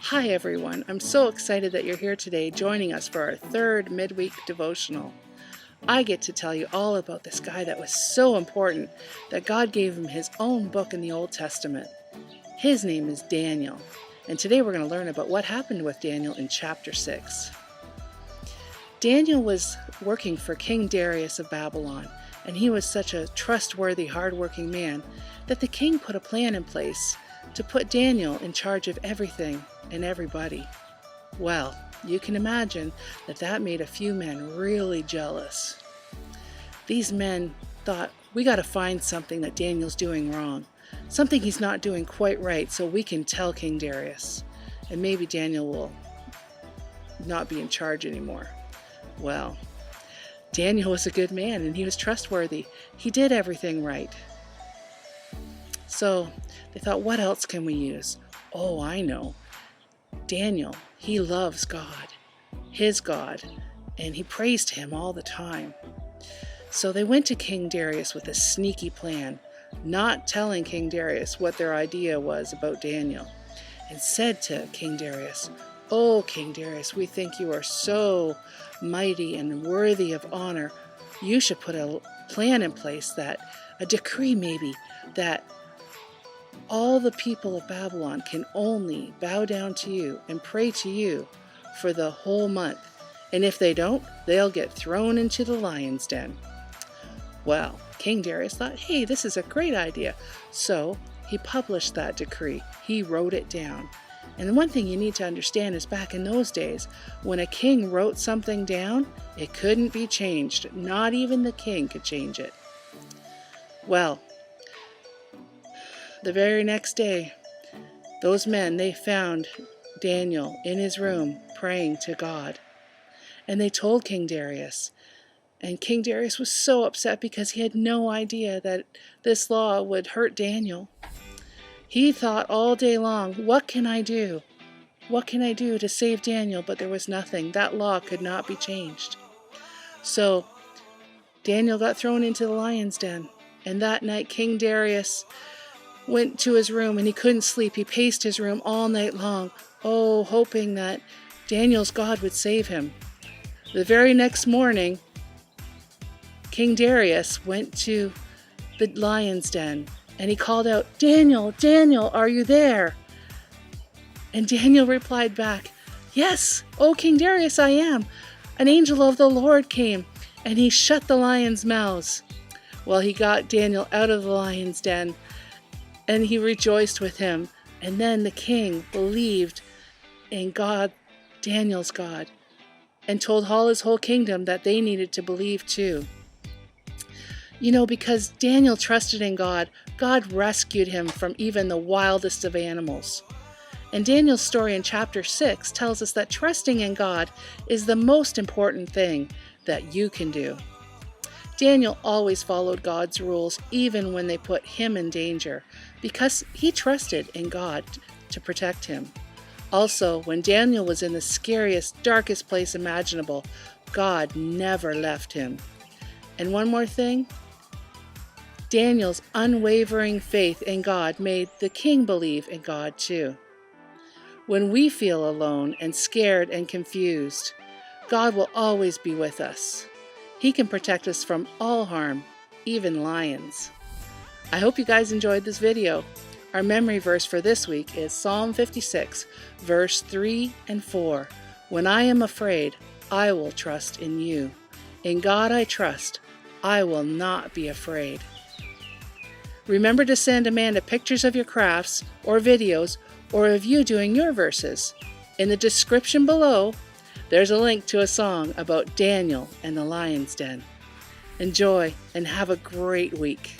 Hi everyone, I'm so excited that you're here today joining us for our third midweek devotional. I get to tell you all about this guy that was so important that God gave him his own book in the Old Testament. His name is Daniel, and today we're going to learn about what happened with Daniel in chapter 6. Daniel was working for King Darius of Babylon, and he was such a trustworthy, hardworking man that the king put a plan in place to put Daniel in charge of everything and everybody. Well, you can imagine that made a few men really jealous. These men thought, we got to find something that Daniel's doing wrong, something he's not doing quite right, so we can tell King Darius, and maybe Daniel will not be in charge anymore. Well, Daniel was a good man and he was trustworthy. He did everything right. So they thought, what else can we use? Oh, I know. Daniel, he loves God, his God, and he prays to him all the time. So they went to King Darius with a sneaky plan, not telling King Darius what their idea was about Daniel, and said to King Darius, "Oh, King Darius, we think you are so mighty and worthy of honor. You should put a plan in place, a decree maybe, that all the people of Babylon can only bow down to you and pray to you for the whole month. And if they don't, they'll get thrown into the lion's den." Well, King Darius thought, hey, this is a great idea. So he published that decree. He wrote it down. And one thing you need to understand is back in those days, when a king wrote something down, it couldn't be changed. Not even the king could change it. Well, the very next day, those men, they found Daniel in his room praying to God. And they told King Darius. And King Darius was so upset because he had no idea that this law would hurt Daniel. He thought all day long, what can I do? What can I do to save Daniel? But there was nothing. That law could not be changed. So Daniel got thrown into the lion's den. And that night, King Darius went to his room and he couldn't sleep. He paced his room all night long, hoping that Daniel's God would save him. The very next morning, King Darius went to the lion's den and he called out, "Daniel, Daniel, are you there?" And Daniel replied back, "Yes, O King Darius, I am. An angel of the Lord came and he shut the lions' mouths." Well, he got Daniel out of the lion's den and he rejoiced with him. And then the king believed in God, Daniel's God, and told all his whole kingdom that they needed to believe too. Because Daniel trusted in God, God rescued him from even the wildest of animals. And Daniel's story in chapter 6 tells us that trusting in God is the most important thing that you can do. Daniel always followed God's rules even when they put him in danger, because he trusted in God to protect him. Also, when Daniel was in the scariest, darkest place imaginable, God never left him. And one more thing, Daniel's unwavering faith in God made the king believe in God too. When we feel alone and scared and confused, God will always be with us. He can protect us from all harm, even lions. I hope you guys enjoyed this video. Our memory verse for this week is Psalm 56, verse 3 and 4. "When I am afraid, I will trust in you. In God I trust. I will not be afraid." Remember to send Amanda pictures of your crafts or videos or of you doing your verses. In the description below, there's a link to a song about Daniel and the lion's den. Enjoy and have a great week.